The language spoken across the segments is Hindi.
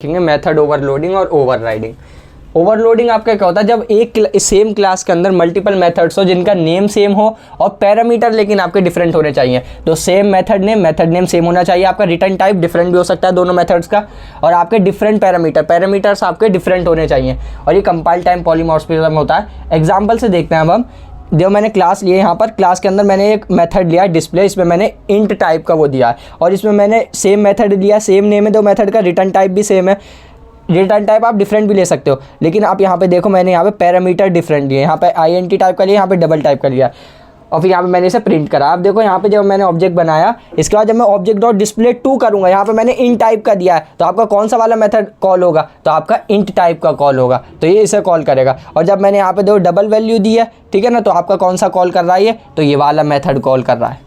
देखेंगे मेथड ओवरलोडिंग और ओवरराइडिंग। ओवरलोडिंग आपका क्या होता है, जब एक सेम क्लास के अंदर मल्टीपल मेथड्स हो जिनका नेम सेम हो और पैरामीटर लेकिन आपके डिफरेंट होने चाहिए। तो सेम मेथड नेम सेम होना चाहिए, आपका रिटर्न टाइप डिफरेंट भी हो सकता है दोनों मेथड्स का, और आपके डिफरेंट पैरामीटर्स आपके डिफरेंट होने चाहिए। और ये कंपाइल टाइम पॉलीमॉर्फिज्म होता है। एग्जाम्पल से देखते हैं अब हम। जो मैंने क्लास लिए, यहाँ पर क्लास के अंदर मैंने एक मेथड लिया डिस्प्ले, इसमें मैंने इंट टाइप का वो दिया है, और इसमें मैंने सेम मेथड लिया, सेम नेम है दो मेथड का, रिटर्न टाइप भी सेम है। रिटर्न टाइप आप डिफरेंट भी ले सकते हो, लेकिन आप यहाँ पे देखो मैंने यहाँ पे पैरामीटर डिफरेंट लिए, यहाँ पे INT टाइप का लिया, यहाँ पे डबल टाइप का लिया, और फिर यहाँ पे मैंने इसे प्रिंट करा। आप देखो यहाँ पे जब मैंने ऑब्जेक्ट बनाया, इसके बाद जब मैं ऑब्जेक्ट डॉट डिस्प्ले 2 करूँगा, यहाँ पे मैंने इंट टाइप का दिया है, तो आपका कौन सा वाला मेथड कॉल होगा, तो आपका इंट टाइप का कॉल होगा, तो ये इसे कॉल करेगा। और जब मैंने यहाँ पे देखो डबल वैल्यू दी है, ठीक है ना, तो आपका कौन सा कॉल कर रहा है ये, तो ये वाला मेथड कॉल कर रहा है।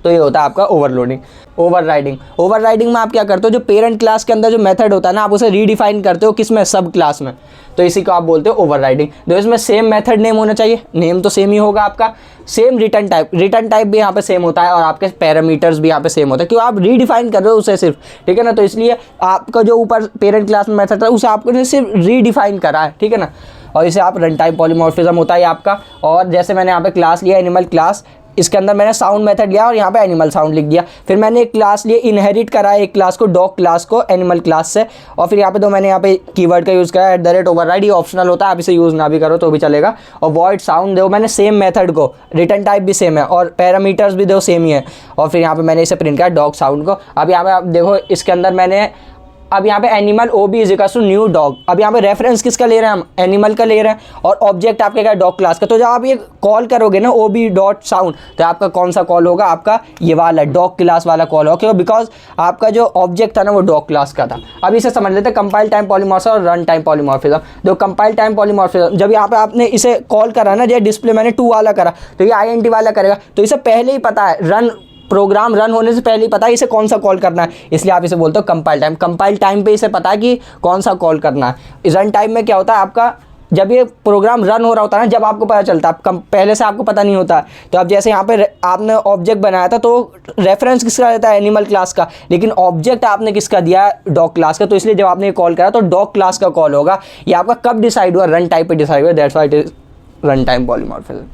तो ये होता है आपका ओवरलोडिंग। ओवरराइडिंग में आप क्या करते हो, जो पेरेंट क्लास के अंदर जो मेथड होता है ना, आप उसे रीडिफाइन करते हो किसमें, सब क्लास में, तो इसी को आप बोलते हो ओवरराइडिंग। तो इसमें सेम मेथड नेम होना चाहिए, नेम तो सेम ही होगा आपका, सेम रिटर्न टाइप भी यहाँ पे सेम होता है, और आपके पैरामीटर्स भी यहाँ पे सेम होता है, क्यों आप रीडिफाइन कर रहे हो उसे सिर्फ, ठीक है ना। तो इसलिए आपका जो ऊपर पेरेंट क्लास में मेथड था उसे आपने सिर्फ रीडिफाइन करा है, ठीक है ना। और इसे आप रन टाइम पॉलीमॉर्फिज्म होता है आपका। और जैसे मैंने यहाँ पे क्लास लिया एनिमल क्लास, इसके अंदर मैंने साउंड मेथड लिया और यहाँ पे एनिमल साउंड लिख दिया। फिर मैंने एक क्लास लिए, इनहेरिट करा एक क्लास को, डॉग क्लास को एनिमल क्लास से, और फिर यहाँ पे मैंने यहाँ पे कीवर्ड का यूज़ करा @override, ये ऑप्शनल होता है, आप इसे यूज़ ना भी करो तो भी चलेगा। और वॉइड साउंड दो मैंने सेम मेथड को, रिटर्न टाइप भी सेम है और पैरामीटर्स भी दो सेम ही है। और फिर यहाँ पे मैंने इसे प्रिंट करा डॉग साउंड को। अब यहाँ पे आप देखो इसके अंदर मैंने अब यहाँ पे एनिमल OB = न्यू डॉग, अब यहाँ पे रेफरेंस किसका ले रहे हैं हम, एनिमल का ले रहे हैं, और ऑब्जेक्ट आपके क्या डॉग क्लास का। तो जब आप ये कॉल करोगे ना OB.sound, तो आपका कौन सा कॉल होगा, आपका ये वाला डॉग क्लास वाला कॉल होगा, क्यों, बिकॉज आपका जो ऑब्जेक्ट था ना वो डॉग क्लास का था। अब इसे समझ लेते हैं कंपाइल टाइम पॉलीमॉर्फिज्म और रन टाइम पॉलीमॉर्फिज्म। जो कंपाइल टाइम पॉलीमॉर्फिज्म, जब यहाँ पे आपने इसे कॉल करा ना, जैसे डिस्प्ले मैंने 2 वाला करा, तो ये INT वाला करेगा, तो इसे पहले ही पता है, प्रोग्राम रन होने से पहले ही पता है इसे कौन सा कॉल करना है, इसलिए आप इसे बोलते हो कंपाइल टाइम पे इसे पता है कि कौन सा कॉल करना है। रन टाइम में क्या होता है आपका, जब ये प्रोग्राम रन हो रहा होता है ना, जब आपको पता चलता है, पहले से आपको पता नहीं होता। तो अब जैसे यहाँ पे आपने ऑब्जेक्ट बनाया था, तो रेफरेंस किसका रहता है, एनिमल क्लास का, लेकिन ऑब्जेक्ट आपने किसका दिया, डॉग क्लास का, तो इसलिए जब आपने ये कॉल करा तो डॉग क्लास का कॉल होगा। ये आपका कब डिसाइड हुआ, रन टाइम पे डिसाइड हुआ, that's why it is run time polymorphism.